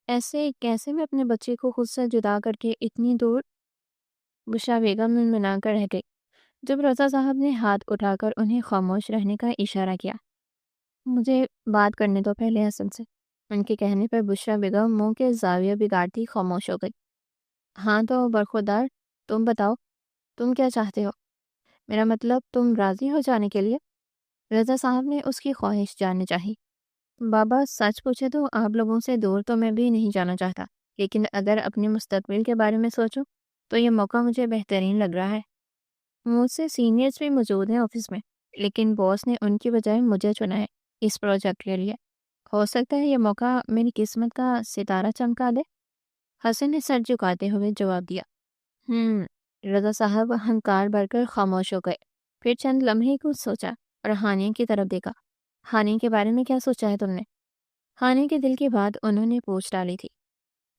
ایسے کیسے میں اپنے بچے کو خود سے جدا کر کے اتنی دور؟ بشرا بیگم منمنا کر رہ گئی جب رضا صاحب نے ہاتھ اٹھا کر انہیں خاموش رہنے کا اشارہ کیا۔ مجھے بات کرنے دو پہلے حسن سے۔ ان کے کہنے پر بشرا بیگم منہ کے زاویہ بگاڑتی خاموش ہو گئی۔ ہاں تو برخودار، تم بتاؤ، تم کیا چاہتے ہو؟ میرا مطلب تم راضی ہو جانے کے لیے؟ رضا صاحب نے اس کی خواہش جاننی چاہی۔ بابا سچ پوچھے تو آپ لوگوں سے دور تو میں بھی نہیں جانا چاہتا، لیکن اگر اپنے مستقبل کے بارے میں سوچو تو یہ موقع مجھے بہترین لگ رہا ہے۔ مجھ سے سینئرز بھی موجود ہیں آفس میں، لیکن باس نے ان کی بجائے مجھے چنا ہے اس پروجیکٹ کے لیے۔ ہو سکتا ہے یہ موقع میری قسمت کا ستارہ چمکا دے۔ حسن نے سر جھکاتے ہوئے جواب دیا۔ رضا صاحب ہنکار بھر کر خاموش ہو گئے، پھر چند لمحے کچھ سوچا اور ہانیہ کی طرف دیکھا۔ ہانیہ کے بارے میں کیا سوچا ہے تم نے؟ ہانیہ کے دل کی بات انہوں نے پوچھ ڈالی تھی۔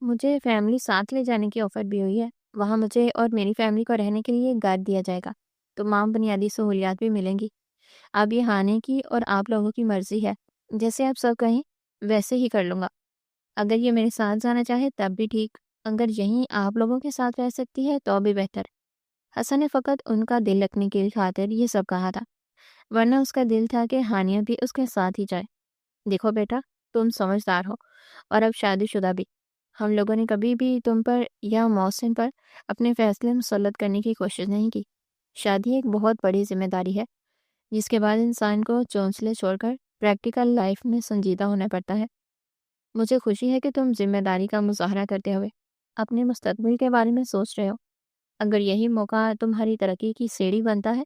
مجھے فیملی ساتھ لے جانے کی آفر بھی ہوئی ہے، وہاں مجھے اور میری فیملی کو رہنے کے لیے گھر دیا جائے گا، تمام بنیادی سہولیات بھی ملیں گی۔ اب یہ ہانیہ کی اور آپ لوگوں کی مرضی ہے، جیسے آپ سب کہیں ویسے ہی کر لوں گا۔ اگر یہ میرے ساتھ جانا چاہے تب بھی ٹھیک، اگر یہیں آپ لوگوں کے ساتھ رہ سکتی ہے تو بھی بہتر۔ حسن نے فقط ان کا دل رکھنے کی خاطر یہ سب کہا تھا، ورنہ اس کا دل تھا کہ ہانیہ بھی اس کے ساتھ ہی جائے۔ دیکھو بیٹا، تم سمجھدار ہو اور اب شادی شدہ بھی۔ ہم لوگوں نے کبھی بھی تم پر یا محسن پر اپنے فیصلے مسلط کرنے کی کوشش نہیں کی۔ شادی ایک بہت بڑی ذمہ داری ہے جس کے بعد انسان کو چونچلے چھوڑ کر پریکٹیکل لائف میں سنجیدہ ہونا پڑتا ہے۔ مجھے خوشی ہے کہ تم ذمہ داری کا مظاہرہ کرتے ہوئے اپنے مستقبل کے بارے میں سوچ رہے ہو۔ اگر یہی موقع تمہاری ترقی کی سیڑھی بنتا ہے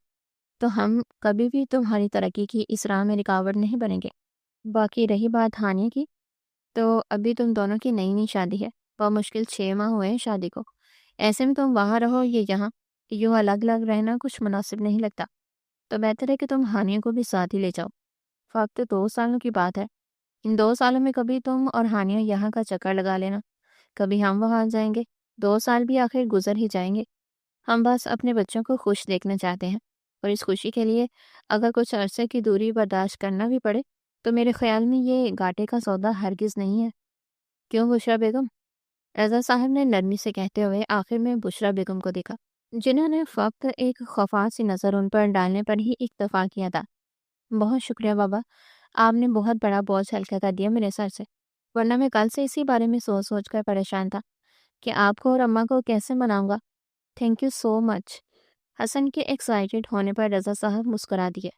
تو ہم کبھی بھی تمہاری ترقی کی اس راہ میں رکاوٹ نہیں بنیں گے۔ باقی رہی بات ہانیہ کی، تو ابھی تم دونوں کی نئی نئی شادی ہے، بمشکل 6 ماہ ہوئے ہیں شادی کو۔ ایسے میں تم وہاں رہو یا یہاں، یوں الگ الگ رہنا کچھ مناسب نہیں لگتا۔ تو بہتر ہے کہ تم ہانیہ کو بھی ساتھ ہی لے جاؤ۔ فقط 2 سالوں کی بات ہے، ان 2 سالوں میں کبھی تم اور ہانیہ یہاں کا چکر لگا لینا، کبھی ہم وہاں جائیں گے، 2 سال بھی آخر گزر ہی جائیں گے۔ ہم بس اپنے بچوں کو خوش دیکھنا چاہتے ہیں، اور اس خوشی کے لیے اگر کچھ عرصے کی دوری برداشت کرنا بھی پڑے تو میرے خیال میں یہ گھاٹے کا سودا ہرگز نہیں ہے۔ کیوں بشرا بیگم؟ رضا صاحب نے نرمی سے کہتے ہوئے آخر میں بشرا بیگم کو دیکھا، جنہوں نے فقط ایک خفا سی نظر ان پر ڈالنے پر ہی اکتفا کیا تھا۔ بہت شکریہ بابا، آپ نے بہت بڑا بوجھ ہلکا کر دیا میرے سر سے، ورنہ میں کل سے اسی بارے میں سوچ سوچ کر پریشان تھا کہ آپ کو اور اماں کو کیسے مناؤں گا۔ تھینک یو سو مچ۔ حسن کے ایکسائٹڈ ہونے پر رضا صاحب مسکرا دیے۔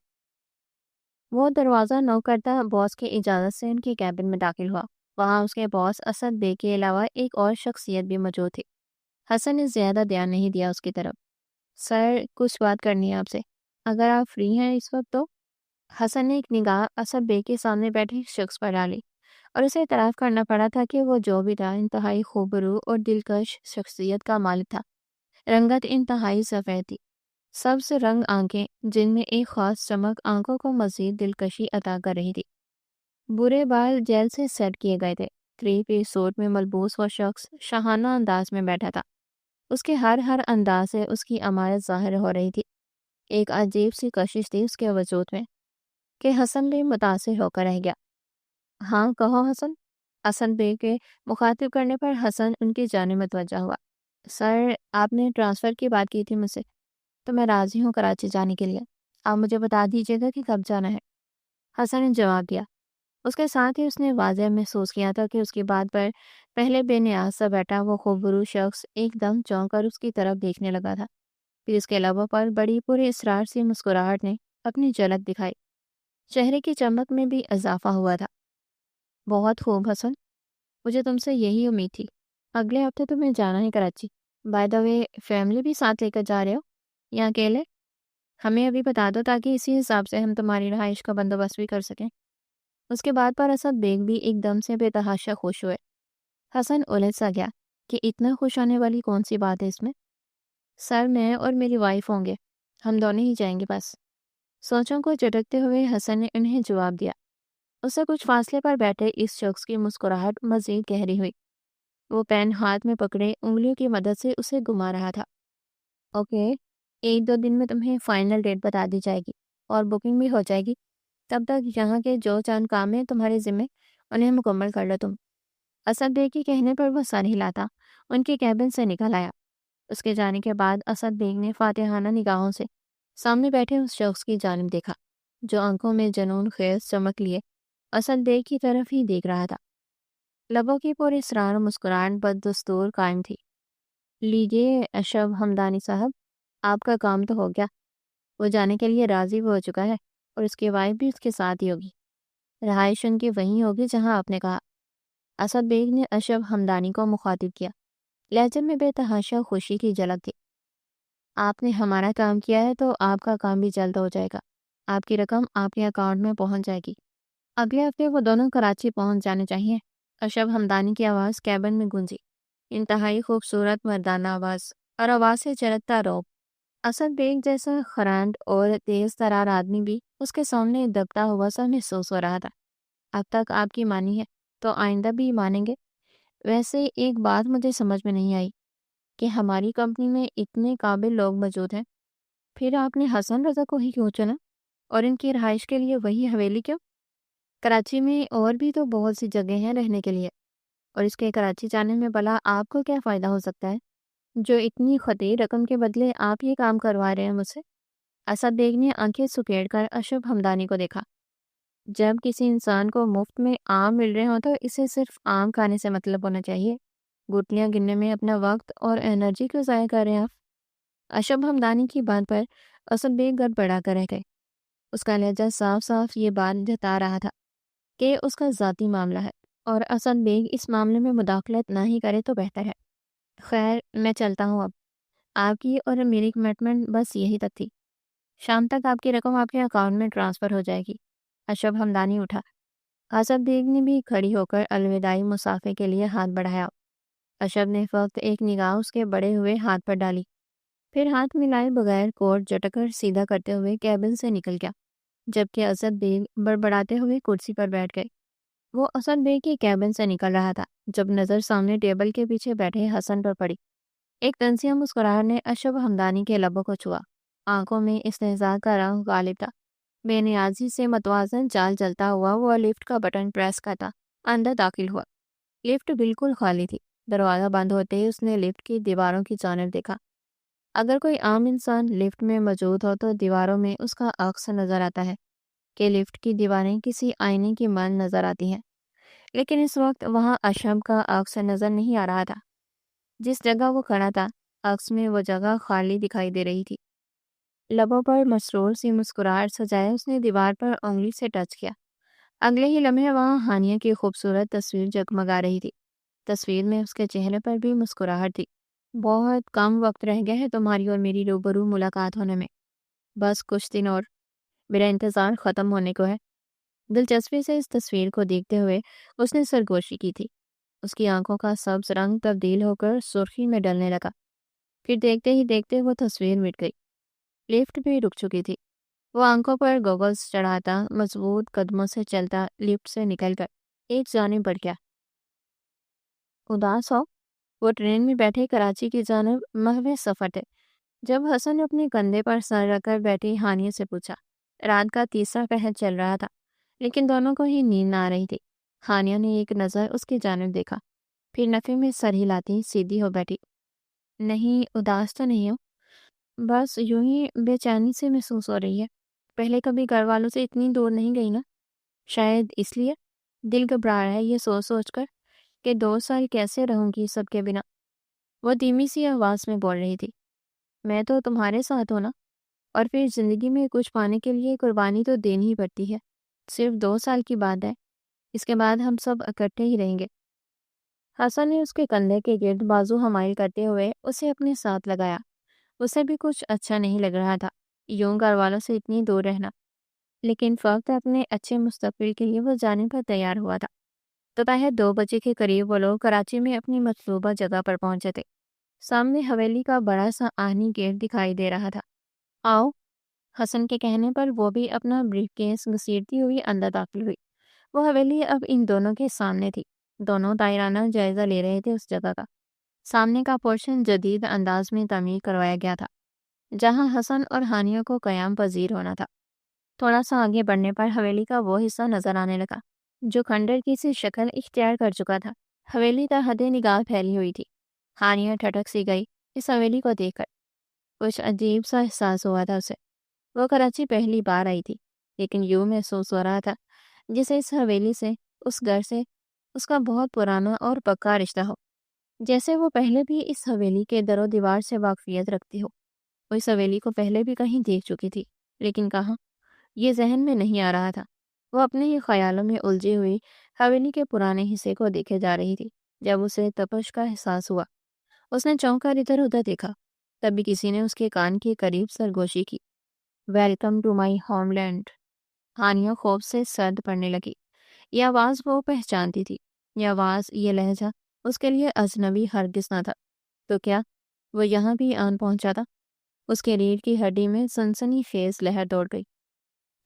وہ دروازہ نوک کرتا باس کی اجازت سے ان کے کیبن میں داخل ہوا۔ وہاں اس کے باس اسد بے کے علاوہ ایک اور شخصیت بھی موجود تھی۔ حسن نے زیادہ دھیان نہیں دیا اس کی طرف۔ سر، کچھ بات کرنی ہے آپ سے، اگر آپ فری ہیں اس وقت تو۔ حسن نے ایک نگاہ اسد بے کے سامنے بیٹھے شخص پر ڈالی، اور اسے اعتراف کرنا پڑا تھا کہ وہ جو بھی تھا انتہائی خوبرو اور دلکش شخصیت کا مالک تھا۔ رنگت انتہائی سفید تھی، سبز رنگ آنکھیں جن میں ایک خاص چمک آنکھوں کو مزید دلکشی عطا کر رہی تھی۔ برے بال جیل سے سیٹ کیے گئے تھے۔ 3 پیس سوٹ میں ملبوس وہ شخص شاہانہ انداز میں بیٹھا تھا۔ اس کے ہر انداز سے اس کی عمارت ظاہر ہو رہی تھی۔ ایک عجیب سی کشش تھی اس کے وجود میں کہ حسن بھی متاثر ہو کر رہ گیا۔ ہاں کہو حسن۔ حسن بے کے مخاطب کرنے پر حسن ان کی جانب متوجہ ہوا۔ سر، آپ نے ٹرانسفر کی بات کی تھی مجھ سے، تو میں راضی ہوں کراچی جانے کے لیے۔ آپ مجھے بتا دیجیے گا کہ کب جانا ہے۔ حسن نے جواب دیا۔ اس کے ساتھ ہی اس نے واضح محسوس کیا تھا کہ اس کی بات پر پہلے بے نیاز سا بیٹھا وہ خوبرو شخص ایک دم چونک کر اس کی طرف دیکھنے لگا تھا۔ پھر اس کے لبوں پر بڑی پورے اصرار سی مسکراہٹ نے اپنی جھلک دکھائی، چہرے کی چمک میں بھی اضافہ ہوا تھا۔ بہت خوب حسن، مجھے تم سے یہی امید تھی۔ اگلے ہفتے تمہیں جانا ہے Karachi. By the way, family بھی ساتھ لے کر جا رہے ہو یا اکیلے؟ ہمیں ابھی بتا دو تاکہ اسی حساب سے ہم تمہاری رہائش کا بندوبست بھی کر سکیں۔ اس کے بعد پر اسد بیگ بھی ایک دم سے بے تحاشا خوش ہوئے۔ حسن الجھ سا گیا کہ اتنا خوش ہونے والی کون سی بات ہے اس میں۔ سر، میں اور میری وائف ہوں گے، ہم دونوں ہی جائیں گے بس۔ سوچوں کو جھٹکتے ہوئے حسن نے انہیں جواب دیا۔ اس سے کچھ فاصلے پر بیٹھے اس شخص کی مسکراہٹ مزید گہری ہوئی۔ وہ پین ہاتھ میں پکڑے انگلیوں کی مدد سے اسے گھما رہا تھا۔ اوکے، 1-2 دن میں تمہیں فائنل ڈیٹ بتا دی جائے گی اور بکنگ بھی ہو جائے گی۔ تب تک یہاں کے جو چند کام ہیں تمہارے ذمے، انہیں مکمل کر لو تم۔ اسد بیگ کے کہنے پر وہ سر ہلاتا ان کے کیبن سے نکل آیا۔ اس کے جانے کے بعد اسد بیگ نے فاتحانہ نگاہوں سے سامنے بیٹھے اس شخص کی جانب دیکھا جو آنکھوں میں جنون خیز چمک لیے اسد بیگ کی طرف ہی دیکھ رہا تھا۔ لبوں کی پر اسرار مسکراہٹ بدستور قائم تھی۔ لیجیے اشرف ہمدانی صاحب، آپ کا کام تو ہو گیا۔ وہ جانے کے لیے راضی ہو چکا ہے اور اس کی وائف بھی اس کے ساتھ ہی ہوگی۔ رہائش ان کی وہیں ہوگی جہاں آپ نے کہا۔ اسد بیگ نے اشرف ہمدانی کو مخاطب کیا۔ لہجے میں بے تحاشا خوشی کی جھلک تھی۔ آپ نے ہمارا کام کیا ہے تو آپ کا کام بھی جلد ہو جائے گا۔ آپ کی رقم آپ کے اکاؤنٹ میں پہنچ جائے گی۔ اگلے ہفتے وہ دونوں کراچی پہنچ جانے چاہیے۔ اشرف ہمدانی کی آواز کیبن میں گونجی، انتہائی خوبصورت مردانہ آواز، اور آواز سے چرکتا روب۔ اسد بیگ جیسا خرانڈ اور تیز ترار آدمی بھی اس کے سامنے دبتا ہوا سا محسوس ہو رہا تھا۔ اب تک آپ کی مانی ہے تو آئندہ بھی مانیں گے۔ ویسے ایک بات مجھے سمجھ میں نہیں آئی کہ ہماری کمپنی میں اتنے قابل لوگ موجود ہیں، پھر آپ نے حسن رضا کو ہی کیوں چنا اور ان کی رہائش کے لیے وہی حویلی کیوں؟ کراچی میں اور بھی تو بہت سی جگہ ہیں رہنے کے لیے، اور اس کے کراچی جانے میں بھلا آپ کو کیا فائدہ ہو سکتا ہے جو اتنی خطیر رقم کے بدلے آپ یہ کام کروا رہے ہیں مجھ سے؟ اسد بیگ نے آنکھیں سکیڑ کر اشرف ہمدانی کو دیکھا۔ جب کسی انسان کو مفت میں آم مل رہے ہوں تو اسے صرف آم کھانے سے مطلب ہونا چاہیے، گٹلیاں گننے میں اپنا وقت اور انرجی کیوں ضائع کر رہے ہیں آپ؟ اشرف ہمدانی کی بات پر اسد بیگ گڑبڑا کر رہ گئے۔ اس کا لہجہ صاف صاف یہ بات جتا رہا تھا کہ اس کا ذاتی معاملہ ہے اور اسد بیگ اس معاملے میں مداخلت نہ ہی کرے تو بہتر ہے۔ خیر، میں چلتا ہوں اب۔ آپ کی اور میری کمٹمنٹ بس یہی تک تھی۔ شام تک آپ کی رقم آپ کے اکاؤنٹ میں ٹرانسفر ہو جائے گی۔ اشرف ہمدانی اٹھا۔ اسد بیگ نے بھی کھڑی ہو کر الوداعی مسافے کے لیے ہاتھ بڑھایا۔ اشرف نے فقط ایک نگاہ اس کے بڑے ہوئے ہاتھ پر ڈالی، پھر ہاتھ ملائے بغیر کوٹ جٹک کر سیدھا کرتے ہوئے کیبن سے نکل گیا، جبکہ اسد بیگ بڑبڑاتے ہوئے کرسی پر بیٹھ گئے۔ وہ اسد بیگ کے کیبن سے نکل رہا تھا جب نظر سامنے ٹیبل کے پیچھے بیٹھے حسن پر پڑی۔ ایک طنزیہ مسکراہٹ نے اشرف ہمدانی کے لبوں کو چھوا۔ آنکھوں میں استحضاء کا رنگ غالب تھا۔ بے نیازی سے متوازن چال چلتا ہوا وہ لفٹ کا بٹن پریس کرتا اندر داخل ہوا۔ لفٹ بالکل خالی تھی۔ دروازہ بند ہوتے ہی اس نے لفٹ کی دیواروں کی جانب دیکھا۔ اگر کوئی عام انسان لفٹ میں موجود ہو تو دیواروں میں اس کا عکس نظر آتا ہے کہ لفٹ کی دیواریں کسی آئینے کی مانند نظر آتی ہیں، لیکن اس وقت وہاں اشرف کا عکس نظر نہیں آ رہا تھا۔ جس جگہ وہ کھڑا تھا عکس میں وہ جگہ خالی دکھائی دے رہی تھی۔ لبوں پر مسرور سی مسکراہٹ سجائے اس نے دیوار پر انگلی سے ٹچ کیا۔ اگلے ہی لمحے وہاں ہانیہ کی خوبصورت تصویر جگمگا رہی تھی۔ تصویر میں اس کے چہرے پر بھی مسکراہٹ تھی۔ بہت کم وقت رہ گیا ہے تمہاری اور میری روبرو ملاقات ہونے میں، بس کچھ دن اور، میرا انتظار ختم ہونے کو ہے۔ دلچسپی سے اس تصویر کو دیکھتے ہوئے اس نے سرگوشی کی تھی۔ اس کی آنکھوں کا سبز رنگ تبدیل ہو کر سرخی میں ڈلنے لگا، پھر دیکھتے ہی دیکھتے وہ تصویر مٹ گئی۔ لفٹ بھی رک چکی تھی۔ وہ آنکھوں پر گوگلز چڑھاتا مضبوط قدموں سے چلتا لفٹ سے نکل کر ایک جانب بڑھ گیا۔ اداس ہو؟ وہ ٹرین میں بیٹھے کراچی کی جانب محو سفر تھے جب حسن نے اپنے کندھے پر سر رکھ کر بیٹھی ہانیہ سے پوچھا۔ رات کا تیسرا پہر چل رہا تھا لیکن دونوں کو ہی نیند نہ آ رہی تھی۔ ہانیہ نے ایک نظر اس کی جانب دیکھا، پھر نفی میں سر ہلاتی سیدھی ہو بیٹھی۔ نہیں، اداس تو نہیں ہو، بس یوں ہی بے چینی سے محسوس ہو رہی ہے۔ پہلے کبھی گھر والوں سے اتنی دور نہیں گئی نا، شاید اس لیے دل گھبرا رہا ہے یہ سوچ سوچ کر کہ 2 سال کیسے رہوں گی سب کے بنا۔ وہ دھیمی سی آواز میں بول رہی تھی۔ میں تو تمہارے ساتھ ہوں نا، اور پھر زندگی میں کچھ پانے کے لیے قربانی تو دینی ہی پڑتی ہے۔ صرف 2 سال کی بات ہے، اس کے بعد ہم سب اکٹھے ہی رہیں گے۔ حسن نے اس کے کندھے کے گرد بازو حمائل کرتے ہوئے اسے اپنے ساتھ لگایا۔ اسے بھی کچھ اچھا نہیں لگ رہا تھا یوں گھر والوں سے اتنی دور رہنا، لیکن فقط اپنے اچھے مستقبل کے لیے وہ جانے پر تیار ہوا تھا۔ دوپہر 2 بجے کے قریب وہ لوگ کراچی میں اپنی مطلوبہ جگہ پر پہنچے تھے۔ سامنے حویلی کا بڑا سا آہنی گیٹ دکھائی دے رہا تھا۔ آؤ، حسن کے کہنے پر وہ بھی اپنا بریف کیس گھسیٹتی ہوئی اندر داخل ہوئی۔ وہ حویلی اب ان دونوں کے سامنے تھی۔ دونوں دائرانہ جائزہ لے رہے تھے اس جگہ کا۔ سامنے کا پورشن جدید انداز میں تعمیر کروایا گیا تھا جہاں حسن اور ہانیہ کو قیام پذیر ہونا تھا۔ تھوڑا سا آگے بڑھنے پر حویلی کا وہ حصہ نظر آنے لگا جو کھنڈر کی سی شکل اختیار کر چکا تھا۔ حویلی تا حد نگاہ پھیلی ہوئی تھی۔ ہانیہ ٹھٹک سی گئی اس حویلی کو دیکھ کر۔ کچھ عجیب سا احساس ہوا تھا اسے۔ وہ کراچی پہلی بار آئی تھی، لیکن یوں محسوس ہو رہا تھا جسے اس حویلی سے، اس گھر سے اس کا بہت پرانا اور پکا رشتہ ہو، جیسے وہ پہلے بھی اس حویلی کے در و دیوار سے واقفیت رکھتی ہو۔ وہ اس حویلی کو پہلے بھی کہیں دیکھ چکی تھی، لیکن کہاں، یہ ذہن میں نہیں آ رہا تھا۔ وہ اپنے ہی خیالوں میں الجھی ہوئی حویلی کے پرانے حصے کو دیکھے جا رہی تھی جب اسے تپش کا احساس ہوا۔ اس نے چونک کر ادھر ادھر دیکھا، تبھی کسی نے اس کے کان کے قریب سرگوشی کی، welcome to my homeland. Hania خوف سے سرد پڑنے لگی۔ یہ آواز وہ پہچانتی تھی، یہ آواز، یہ لہجہ اس کے لیے اجنبی ہرگز نہ تھا۔ تو کیا وہ یہاں بھی آن پہنچا تھا؟ اس کے ریڑھ کی ہڈی میں سنسنی خیز لہر دوڑ گئی۔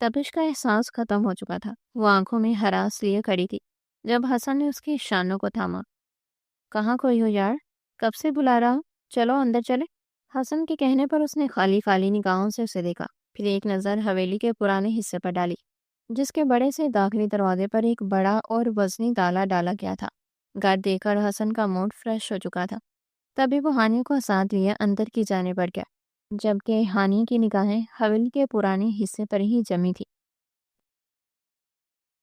تپش کا احساس ختم ہو چکا تھا۔ وہ آنکھوں میں ہراس لیے کھڑی تھی جب حسن نے اس کے شانوں کو تھاما۔ کہاں کوئی ہو یار؟ کب سے بلا رہا ہوں، چلو اندر چلے۔ حسن کے کہنے پر اس نے خالی خالی نگاہوں سے اسے دیکھا، پھر ایک نظر حویلی کے پرانے حصے پر ڈالی، جس کے بڑے سے داخلی دروازے پر ایک بڑا اور وزنی تالا ڈالا گیا تھا۔ گھر دیکھ کر حسن کا موڈ فریش ہو چکا تھا۔ تبھی وہ ہانیہ کو ساتھ لیے اندر کی جانے بڑھ گیا، جبکہ ہانیہ کی نگاہیں حویلی کے پرانے حصے پر ہی جمی تھی۔